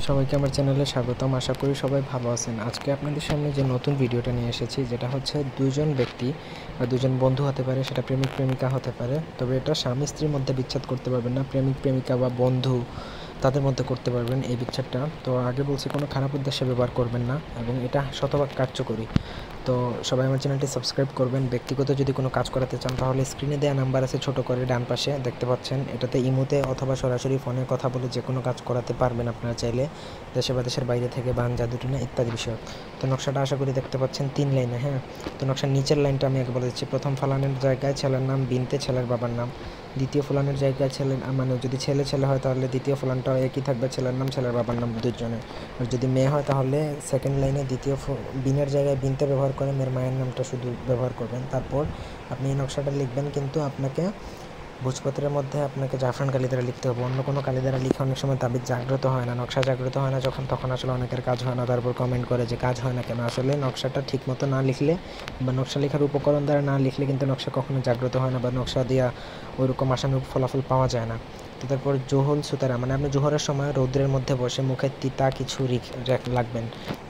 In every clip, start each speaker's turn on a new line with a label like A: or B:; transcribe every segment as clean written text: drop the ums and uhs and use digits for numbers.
A: সবাইকে আমার চ্যানেলে স্বাগতম। আশা করি সবাই ভালো আছেন। আজকে আপনাদের সামনে যে নতুন ভিডিওটা নিয়ে এসেছি, যেটা হচ্ছে দুজন ব্যক্তি বা দুজন বন্ধু হতে পারে, সেটা প্রেমিক প্রেমিকা হতে পারে, তবে এটা স্বামী স্ত্রীর মধ্যে বিচ্ছেদ করতে পারবেন না, প্রেমিক প্রেমিকা বা বন্ধু তাদের মধ্যে করতে পারবেন এই বিচ্ছেদটা। তো আগে বলছি, কোনো খারাপ উদ্দেশ্যে ব্যবহার করবেন না এবং এটা শতভাগ কার্যকরী। তো সবাই আমার চ্যানেলটি সাবস্ক্রাইব করবেন। ব্যক্তিগত যদি কোনো কাজ করাতে চান তাহলে স্ক্রিনে দেওয়া নাম্বার আছে ছোটো করে ডান পাশে দেখতে পাচ্ছেন, এটাতে ইমোতে অথবা সরাসরি ফোনে কথা বলে যে কোনো কাজ করাতে পারবেন আপনারা চাইলে, দেশে বা দেশের বাইরে থেকে, বান জাদুটনা ইত্যাদি বিষয়। তো নকশাটা আশা করি দেখতে পাচ্ছেন 3 লাইনে। হ্যাঁ, তো নকশার নিচের লাইনটা আমি আগে বলে দিচ্ছি। প্রথম ফলানের জায়গায় ছেলের নাম, বিনতে ছেলের বাবার নাম। দ্বিতীয় ফলানের জায়গায় ছেলে, মানে যদি ছেলে ছেলে হয় তাহলে দ্বিতীয় ফলানটাও একই থাকবে, ছেলের নাম ছেলের বাবার নাম দুজনের। আর যদি মেয়ে হয় তাহলে সেকেন্ড লাইনে দ্বিতীয় বিনের জায়গায় বিনতে ব্যবহার করে মেয়ের মায়ের নামটা শুধু ব্যবহার করবেন। তারপর আপনি এই নকশাটা লিখবেন, কিন্তু আপনাকে ভোজপত্রের মধ্যে আপনাকে জাফরান কালি দ্বারা লিখতে হবে। অন্য কোনো কালি দ্বারা লিখে অনেক সময় তাবিজ জাগ্রত হয় না, নকশা জাগ্রত হয় না তখন আসলে অনেকের কাজ হয় না। তারপর কমেন্ট করে যে কাজ হয় না কেন। আসলে নকশাটা ঠিকমতো না লিখলে বা নকশা লেখার উপকরণ দ্বারা না লিখলে কিন্তু নকশা কখনো জাগ্রত হয় না, বা নকশা দিয়া ওইরকম আশানুরূপ ফলাফল পাওয়া যায় না। তো তারপর জোহল সুতারা, মানে আপনি জোহরের সময় রৌদ্রের মধ্যে বসে মুখে তিতা কিছু রাখবেন,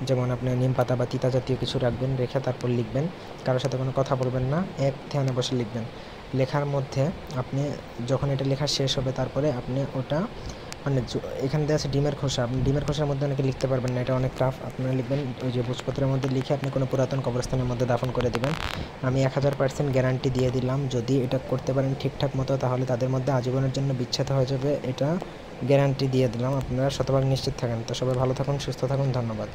A: যেমন আপনি নিম পাতা বা তিতা জাতীয় কিছু রাখবেন, রেখে তারপর লিখবেন। কারোর সাথে কোনো কথা বলবেন না, এক ধ্যানে বসে লিখবেন। লেখার মধ্যে আপনি যখন এটা লেখা শেষ হবে তারপরে আপনি ওটা, মানে এখানে দেওয়া আছে ডিমের খোসা, আপনি ডিমের খোসার মধ্যে অনেকে লিখতে পারবেন না, এটা অনেক টাফ। আপনারা লিখবেন ওই যে ভোজপত্রের মধ্যে লিখে আপনি কোনো পুরাতন কবরস্থানের মধ্যে দাফন করে দেবেন। আমি 1000% গ্যারান্টি দিয়ে দিলাম, যদি এটা করতে পারেন ঠিকঠাক মতো তাহলে তাদের মধ্যে আজীবনের জন্য বিচ্ছেদ হয়ে যাবে। এটা গ্যারান্টি দিয়ে দিলাম, আপনারা শতভাগ নিশ্চিত থাকেন। তো সবাই ভালো থাকুন, সুস্থ থাকুন, ধন্যবাদ।